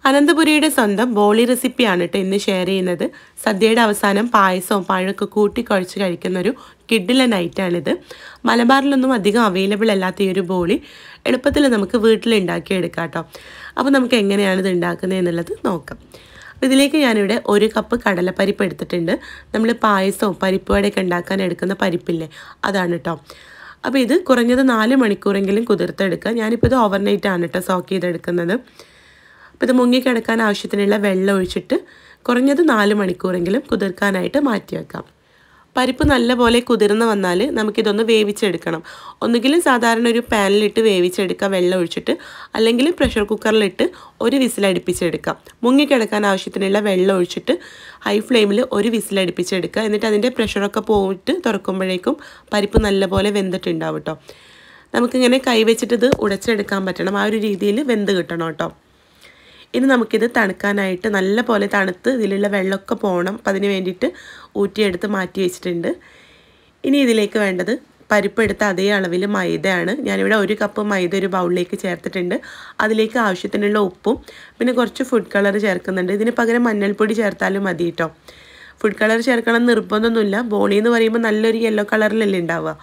അനന്തപുരിയുടെ സ്വന്തം ബോളി റെസിപ്പിയാണ് കേട്ടോ ഇന്ന് ഷെയർ ചെയ്യുന്നത്. സദ്യയുടെ അവസാനം പായസവും പഴമൊക്കെ കൂട്ടി കുഴച്ച് കഴിക്കുന്നൊരു കിഡിലെ നൈറ്റാണിത്. മലബാറിലൊന്നും അധികം അവൈലബിൾ അല്ലാത്ത ഈ ഒരു ബോളി എളുപ്പത്തിൽ നമുക്ക് വീട്ടിലുണ്ടാക്കിയെടുക്കാം കേട്ടോ. അപ്പോൾ നമുക്ക് എങ്ങനെയാണ് ഇത് ഉണ്ടാക്കുന്നത് എന്നുള്ളത് നോക്കാം. അപ്പോൾ ഇതിലേക്ക് ഞാനിവിടെ 1 കപ്പ് കടലപ്പരിപ്പ് എടുത്തിട്ടുണ്ട്. നമ്മൾ പായസവും പരിപ്പുവടയൊക്കെ ഉണ്ടാക്കാൻ എടുക്കുന്ന പരിപ്പില്ലേ, അതാണ് കേട്ടോ. അപ്പോൾ ഇത് കുറഞ്ഞത് 4 മണിക്കൂറെങ്കിലും കുതിർത്തെടുക്കുക. ഞാനിപ്പോൾ ഇത് ഓവർനൈറ്റാണ് കേട്ടോ സോക്ക് ചെയ്തെടുക്കുന്നത്. അപ്പോൾ ഇത് മുങ്ങിക്കിടക്കാൻ ആവശ്യത്തിനുള്ള വെള്ളം ഒഴിച്ചിട്ട് കുറഞ്ഞത് 4 മണിക്കൂറെങ്കിലും കുതിർക്കാനായിട്ട് മാറ്റി വെക്കാം. പരിപ്പ് നല്ലപോലെ കുതിർന്ന് വന്നാൽ നമുക്കിതൊന്ന് വേവിച്ചെടുക്കണം. ഒന്നുകിലും സാധാരണ ഒരു പാനിലിട്ട് വേവിച്ചെടുക്കുക വെള്ളം ഒഴിച്ചിട്ട്, അല്ലെങ്കിൽ പ്രഷർ കുക്കറിലിട്ട് ഒരു വിസിലടുപ്പിച്ചെടുക്കാം. മുങ്ങിക്കിടക്കാൻ ആവശ്യത്തിനുള്ള വെള്ളം ഒഴിച്ചിട്ട് ഹൈ ഫ്ലെയിമിൽ ഒരു വിസിലടുപ്പിച്ചെടുക്കുക. എന്നിട്ട് അതിൻ്റെ പ്രഷറൊക്കെ പോയിട്ട് തുറക്കുമ്പോഴേക്കും പരിപ്പ് നല്ലപോലെ വെന്തിട്ടുണ്ടാവും കേട്ടോ. നമുക്കിങ്ങനെ കൈവച്ചിട്ട് ഇത് ഉടച്ചെടുക്കാൻ പറ്റണം. ആ ഒരു രീതിയിൽ വെന്ത് കിട്ടണം കേട്ടോ. ഇനി നമുക്കിത് തണുക്കാനായിട്ട് നല്ല പോലെ തണുത്ത് ഇതിലുള്ള വെള്ളമൊക്കെ പോകണം. അപ്പം അതിന് വേണ്ടിയിട്ട് ഊറ്റിയെടുത്ത് മാറ്റി വെച്ചിട്ടുണ്ട്. ഇനി ഇതിലേക്ക് വേണ്ടത് പരിപ്പെടുത്ത അതേ അളവിൽ മൈദയാണ്. ഞാനിവിടെ 1 കപ്പ് മൈദ ഒരു ബൗളിലേക്ക് ചേർത്തിട്ടുണ്ട്. അതിലേക്ക് ആവശ്യത്തിനുള്ള ഉപ്പും പിന്നെ കുറച്ച് ഫുഡ് കളർ ചേർക്കുന്നുണ്ട്. ഇതിന് പകരം മഞ്ഞൾപ്പൊടി ചേർത്താലും മതി കേട്ടോ. ഫുഡ് കളർ ചേർക്കണം നിർബന്ധമൊന്നുമില്ല. ബോളി എന്ന് പറയുമ്പോൾ നല്ലൊരു യെല്ലോ കളറിലല്ലേ ഉണ്ടാവുക.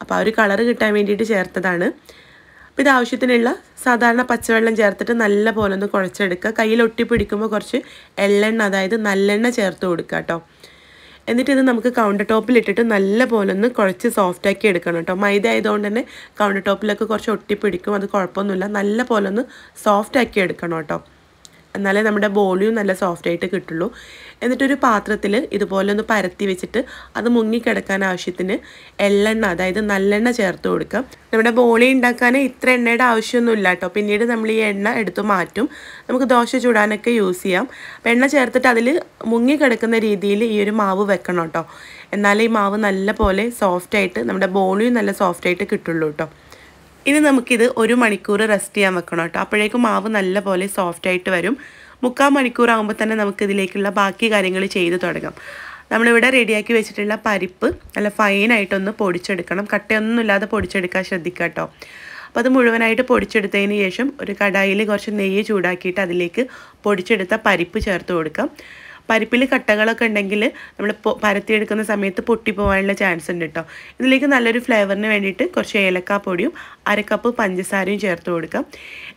അപ്പോൾ ആ ഒരു കളർ കിട്ടാൻ വേണ്ടിയിട്ട് ചേർത്തതാണ്. അപ്പോൾ ഇത് ആവശ്യത്തിനുള്ള സാധാരണ പച്ചവെള്ളം ചേർത്തിട്ട് നല്ല പോലെ ഒന്ന് കുഴച്ചെടുക്കുക. കയ്യിൽ ഒട്ടിപ്പിടിക്കുമ്പോൾ കുറച്ച് എള്ളെണ്ണ, അതായത് നല്ലെണ്ണ ചേർത്ത് കൊടുക്കുക കേട്ടോ. എന്നിട്ട് ഇത് നമുക്ക് കൗണ്ടർ ടോപ്പിലിട്ടിട്ട് നല്ല പോലെ ഒന്ന് കുഴച്ച് സോഫ്റ്റാക്കി എടുക്കണം കേട്ടോ. മൈദ ആയതുകൊണ്ട് തന്നെ കൗണ്ടർ ടോപ്പിലൊക്കെ കുറച്ച് ഒട്ടിപ്പിടിക്കും, അത് കുഴപ്പമൊന്നുമില്ല. നല്ല പോലെ ഒന്ന് സോഫ്റ്റാക്കി എടുക്കണം കേട്ടോ. എന്നാലേ നമ്മുടെ ബോളിയും നല്ല സോഫ്റ്റായിട്ട് കിട്ടുള്ളൂ. എന്നിട്ടൊരു പാത്രത്തിൽ ഇതുപോലെ ഒന്ന് പരത്തി വെച്ചിട്ട് അത് മുങ്ങിക്കിടക്കാൻ ആവശ്യത്തിന് എള്ളെണ്ണ, അതായത് നല്ലെണ്ണ ചേർത്ത് കൊടുക്കാം. നമ്മുടെ ബോളി ഉണ്ടാക്കാൻ ഇത്ര എണ്ണയുടെ ആവശ്യമൊന്നുമില്ല കേട്ടോ. പിന്നീട് നമ്മൾ ഈ എണ്ണ എടുത്ത് മാറ്റും. നമുക്ക് ദോശ ചുടാനൊക്കെ യൂസ് ചെയ്യാം. അപ്പോൾ എണ്ണ ചേർത്തിട്ട് അതിൽ മുങ്ങിക്കിടക്കുന്ന രീതിയിൽ ഈ ഒരു മാവ് വെക്കണം കേട്ടോ. എന്നാലേ ഈ മാവ് നല്ല പോലെ സോഫ്റ്റായിട്ട് നമ്മുടെ ബോളിയും നല്ല സോഫ്റ്റായിട്ട് കിട്ടുള്ളൂ കേട്ടോ. ഇനി നമുക്കിത് 1 മണിക്കൂർ റെസ്റ്റ് ചെയ്യാൻ വെക്കണം കേട്ടോ. അപ്പോഴേക്കും മാവ് നല്ല പോലെ സോഫ്റ്റായിട്ട് വരും. 3/4 മണിക്കൂർ ആകുമ്പോൾ തന്നെ നമുക്കിതിലേക്കുള്ള ബാക്കി കാര്യങ്ങൾ ചെയ്ത് തുടങ്ങാം. നമ്മളിവിടെ റെഡിയാക്കി വെച്ചിട്ടുള്ള പരിപ്പ് നല്ല ഫൈനായിട്ടൊന്ന് പൊടിച്ചെടുക്കണം. കട്ടയൊന്നുമില്ലാതെ പൊടിച്ചെടുക്കാൻ ശ്രദ്ധിക്കുക കേട്ടോ. അപ്പോൾ അത് മുഴുവനായിട്ട് പൊടിച്ചെടുത്തതിന് ശേഷം ഒരു കടായിൽ കുറച്ച് നെയ്യ് ചൂടാക്കിയിട്ട് അതിലേക്ക് പൊടിച്ചെടുത്ത പരിപ്പ് ചേർത്ത് കൊടുക്കാം. പരിപ്പിൽ കട്ടകളൊക്കെ ഉണ്ടെങ്കിൽ നമ്മൾ പരത്തിയെടുക്കുന്ന സമയത്ത് പൊട്ടിപ്പോകാനുള്ള ചാൻസ് ഉണ്ട് കേട്ടോ. ഇതിലേക്ക് നല്ലൊരു ഫ്ലേവറിന് വേണ്ടിയിട്ട് കുറച്ച് ഏലക്കാപ്പൊടിയും 1/2 കപ്പ് പഞ്ചസാരയും ചേർത്ത് കൊടുക്കാം.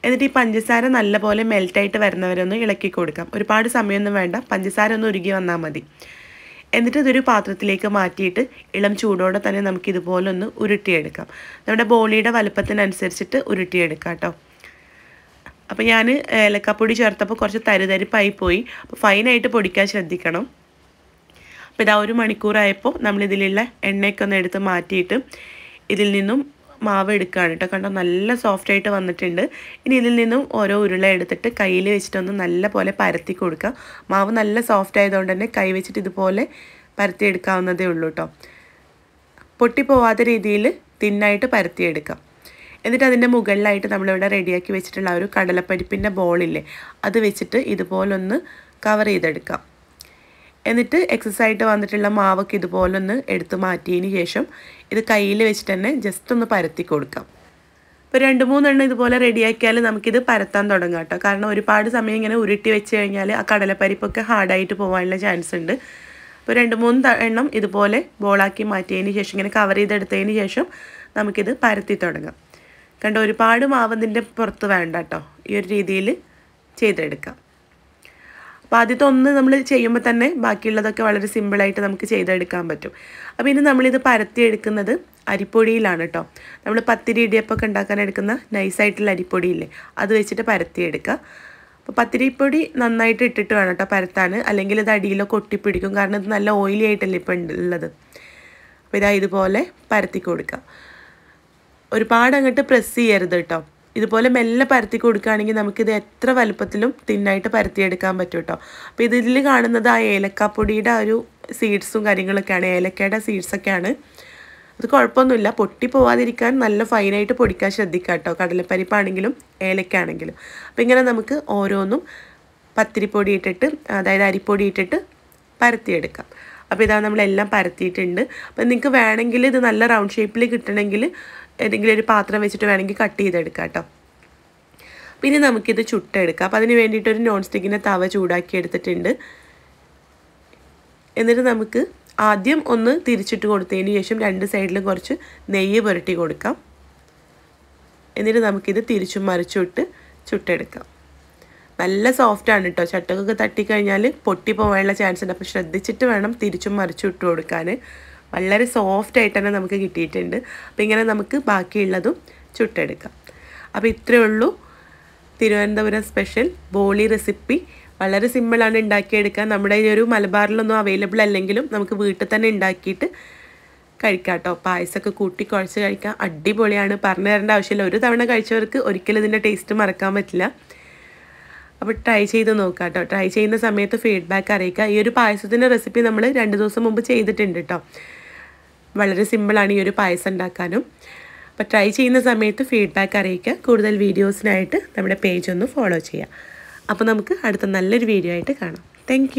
എന്നിട്ട് ഈ പഞ്ചസാര നല്ലപോലെ മെൽറ്റായിട്ട് വരുന്നവരൊന്ന് ഇളക്കി കൊടുക്കാം. ഒരുപാട് സമയമൊന്നും വേണ്ട, പഞ്ചസാര ഒന്ന് ഉരുകി വന്നാൽ മതി. എന്നിട്ട് ഇതൊരു പാത്രത്തിലേക്ക് മാറ്റിയിട്ട് ഇളം ചൂടോടെ തന്നെ നമുക്കിതുപോലെ ഒന്ന് ഉരുട്ടിയെടുക്കാം. നമ്മുടെ ബോളിയുടെ വലുപ്പത്തിനനുസരിച്ചിട്ട് ഉരുട്ടിയെടുക്കാം കേട്ടോ. അപ്പോൾ ഞാൻ ഏലക്കാപ്പൊടി ചേർത്തപ്പോൾ കുറച്ച് തരിതരിപ്പായി പോയി. അപ്പോൾ ഫൈനായിട്ട് പൊടിക്കാൻ ശ്രദ്ധിക്കണം. അപ്പോൾ ഇതാ 1 മണിക്കൂറായപ്പോൾ നമ്മളിതിലുള്ള എണ്ണയൊക്കെ ഒന്ന് എടുത്ത് മാറ്റിയിട്ട് ഇതിൽ നിന്നും മാവ് എടുക്കുകയാണ് കേട്ടോ. കണ്ടോ, നല്ല സോഫ്റ്റായിട്ട് വന്നിട്ടുണ്ട്. ഇനി ഇതിൽ നിന്നും ഓരോ ഉരുള എടുത്തിട്ട് കയ്യിൽ വെച്ചിട്ടൊന്ന് നല്ല പോലെ പരത്തി കൊടുക്കുക. മാവ് നല്ല സോഫ്റ്റ് ആയതുകൊണ്ട് തന്നെ കൈ വെച്ചിട്ട് ഇതുപോലെ പരത്തിയെടുക്കാവുന്നതേ ഉള്ളൂ കേട്ടോ. പൊട്ടിപ്പോവാത്ത രീതിയിൽ തിന്നായിട്ട് പരത്തിയെടുക്കാം. എന്നിട്ട് അതിൻ്റെ മുകളിലായിട്ട് നമ്മളിവിടെ റെഡിയാക്കി വെച്ചിട്ടുള്ള ഒരു കടലപ്പരിപ്പിൻ്റെ ബോളില്ലേ, അത് വെച്ചിട്ട് ഇതുപോലൊന്ന് കവർ ചെയ്തെടുക്കാം. എന്നിട്ട് എക്സസൈസായിട്ട് വന്നിട്ടുള്ള മാവൊക്കെ ഇതുപോലൊന്ന് എടുത്ത് മാറ്റിയതിന് ശേഷം ഇത് കയ്യിൽ വെച്ചിട്ട് തന്നെ ജസ്റ്റ് ഒന്ന് പരത്തി കൊടുക്കാം. ഇപ്പോൾ 2-3 എണ്ണം ഇതുപോലെ റെഡിയാക്കിയാൽ നമുക്കിത് പരത്താൻ തുടങ്ങാം കേട്ടോ. കാരണം ഒരുപാട് സമയം ഇങ്ങനെ ഉരുട്ടി വെച്ച് കഴിഞ്ഞാൽ ആ കടലപ്പരിപ്പൊക്കെ ഹാർഡായിട്ട് പോകാനുള്ള ചാൻസ് ഉണ്ട്. അപ്പോൾ 2-3 എണ്ണം ഇതുപോലെ ബോളാക്കി മാറ്റിയതിന് ശേഷം ഇങ്ങനെ കവർ ചെയ്തെടുത്തതിന് ശേഷം നമുക്കിത് പരത്തി തുടങ്ങാം. കണ്ടോ, ഒരുപാട് മാവതിൻ്റെ പുറത്ത് വേണ്ട കേട്ടോ. ഈ ഒരു രീതിയിൽ ചെയ്തെടുക്കാം. അപ്പോൾ ആദ്യത്തെ ഒന്ന് നമ്മൾ ചെയ്യുമ്പോൾ തന്നെ ബാക്കിയുള്ളതൊക്കെ വളരെ സിമ്പിളായിട്ട് നമുക്ക് ചെയ്തെടുക്കാൻ പറ്റും. അപ്പോൾ ഇനി നമ്മളിത് പരത്തിയെടുക്കുന്നത് അരിപ്പൊടിയിലാണ് കേട്ടോ. നമ്മൾ പത്തിരി ഇടിയപ്പമൊക്കെ ഉണ്ടാക്കാൻ എടുക്കുന്ന നൈസായിട്ടുള്ള അരിപ്പൊടിയില്ലേ, അത് വെച്ചിട്ട് പരത്തിയെടുക്കുക. അപ്പോൾ പത്തിരിപ്പൊടി നന്നായിട്ട് ഇട്ടിട്ട് വേണം കേട്ടോ പരത്താൻ, അല്ലെങ്കിൽ ഇത് അടിയിലൊക്കെ ഒട്ടിപ്പിടിക്കും. കാരണം ഇത് നല്ല ഓയിലി ആയിട്ടല്ലേ ഇപ്പോൾ ഉള്ളത്. അപ്പോൾ ഇതാ ഇതുപോലെ പരത്തി കൊടുക്കുക. ഒരുപാട് അങ്ങോട്ട് പ്രസ് ചെയ്യരുത് കേട്ടോ. ഇതുപോലെ മെല്ലെ പരത്തി കൊടുക്കുകയാണെങ്കിൽ നമുക്കിത് എത്ര വലുപ്പത്തിലും തിന്നായിട്ട് പരത്തിയെടുക്കാൻ പറ്റും കേട്ടോ. അപ്പോൾ ഇതിൽ കാണുന്നത് ആ ഏലക്കാപ്പൊടിയുടെ ആ ഒരു സീഡ്സും കാര്യങ്ങളൊക്കെയാണ്, ഏലക്കയുടെ സീഡ്സൊക്കെയാണ്. അത് കുഴപ്പമൊന്നുമില്ല, പൊട്ടി പോവാതിരിക്കാൻ നല്ല ഫൈനായിട്ട് പൊടിക്കാൻ ശ്രദ്ധിക്കുക കേട്ടോ, കടലപ്പരിപ്പാണെങ്കിലും ഏലക്കാണെങ്കിലും. അപ്പോൾ ഇങ്ങനെ നമുക്ക് ഓരോന്നും പത്തിരിപ്പൊടി ഇട്ടിട്ട്, അതായത് അരിപ്പൊടി ഇട്ടിട്ട് പരത്തിയെടുക്കാം. അപ്പോൾ ഇതാ നമ്മളെല്ലാം പരത്തിയിട്ടുണ്ട്. അപ്പോൾ നിങ്ങൾക്ക് വേണമെങ്കിൽ ഇത് നല്ല റൗണ്ട് ഷേപ്പിൽ കിട്ടണമെങ്കിൽ ഏതെങ്കിലും ഒരു പാത്രം വെച്ചിട്ട് വേണമെങ്കിൽ കട്ട് ചെയ്തെടുക്കാം കേട്ടോ. പിന്നെ നമുക്കിത് ചുട്ടെടുക്കാം. അപ്പോൾ അതിന് വേണ്ടിയിട്ടൊരു നോൺ സ്റ്റിക്കിൻ്റെ തവ ചൂടാക്കി എടുത്തിട്ടുണ്ട്. എന്നിട്ട് നമുക്ക് ആദ്യം ഒന്ന് തിരിച്ചിട്ട് കൊടുത്തതിന് ശേഷം 2 സൈഡിലും കുറച്ച് നെയ്യ് പുരട്ടി കൊടുക്കാം. എന്നിട്ട് നമുക്കിത് തിരിച്ചും മറിച്ചിട്ട് ചുട്ടെടുക്കാം. നല്ല സോഫ്റ്റാണ് കേട്ടോ. ചട്ടകൊക്കെ തട്ടിക്കഴിഞ്ഞാൽ പൊട്ടിപ്പോകാനുള്ള ചാൻസ് ഉണ്ട്. അപ്പോൾ ശ്രദ്ധിച്ചിട്ട് വേണം തിരിച്ചും മറിച്ചും ഇട്ട് കൊടുക്കാൻ. വളരെ സോഫ്റ്റായിട്ട് തന്നെ നമുക്ക് കിട്ടിയിട്ടുണ്ട്. അപ്പോൾ ഇങ്ങനെ നമുക്ക് ബാക്കിയുള്ളതും ചുട്ടെടുക്കാം. അപ്പോൾ ഇത്രയേ ഉള്ളൂ തിരുവനന്തപുരം സ്പെഷ്യൽ ബോളി റെസിപ്പി. വളരെ സിമ്പിളാണ് ഉണ്ടാക്കിയെടുക്കാൻ. നമ്മുടെ ഈ ഒരു മലബാറിലൊന്നും അവൈലബിൾ അല്ലെങ്കിലും നമുക്ക് വീട്ടിൽ തന്നെ ഉണ്ടാക്കിയിട്ട് കഴിക്കാം കേട്ടോ. പായസമൊക്കെ കൂട്ടി കുഴച്ച് കഴിക്കാം. അടിപൊളിയാണ്. പറഞ്ഞു തരേണ്ട ആവശ്യമില്ല. ഒരു തവണ കഴിച്ചവർക്ക് ഒരിക്കലും ഇതിൻ്റെ ടേസ്റ്റ് മറക്കാൻ പറ്റില്ല. അപ്പോൾ ട്രൈ ചെയ്ത് നോക്കാം കേട്ടോ. ട്രൈ ചെയ്യുന്ന സമയത്ത് ഫീഡ്ബാക്ക് അറിയിക്കുക. ഈ ഒരു പായസത്തിൻ്റെ റെസിപ്പി നമ്മൾ 2 ദിവസം മുമ്പ് ചെയ്തിട്ടുണ്ട് കേട്ടോ. വളരെ സിമ്പിളാണ് ഈ ഒരു പായസം ഉണ്ടാക്കാനും. അപ്പോൾ ട്രൈ ചെയ്യുന്ന സമയത്ത് ഫീഡ്ബാക്ക് അറിയിക്കുക. കൂടുതൽ വീഡിയോസിനായിട്ട് നമ്മുടെ പേജ് ഒന്ന് ഫോളോ ചെയ്യുക. അപ്പോൾ നമുക്ക് അടുത്ത നല്ലൊരു വീഡിയോ ആയിട്ട് കാണാം. താങ്ക്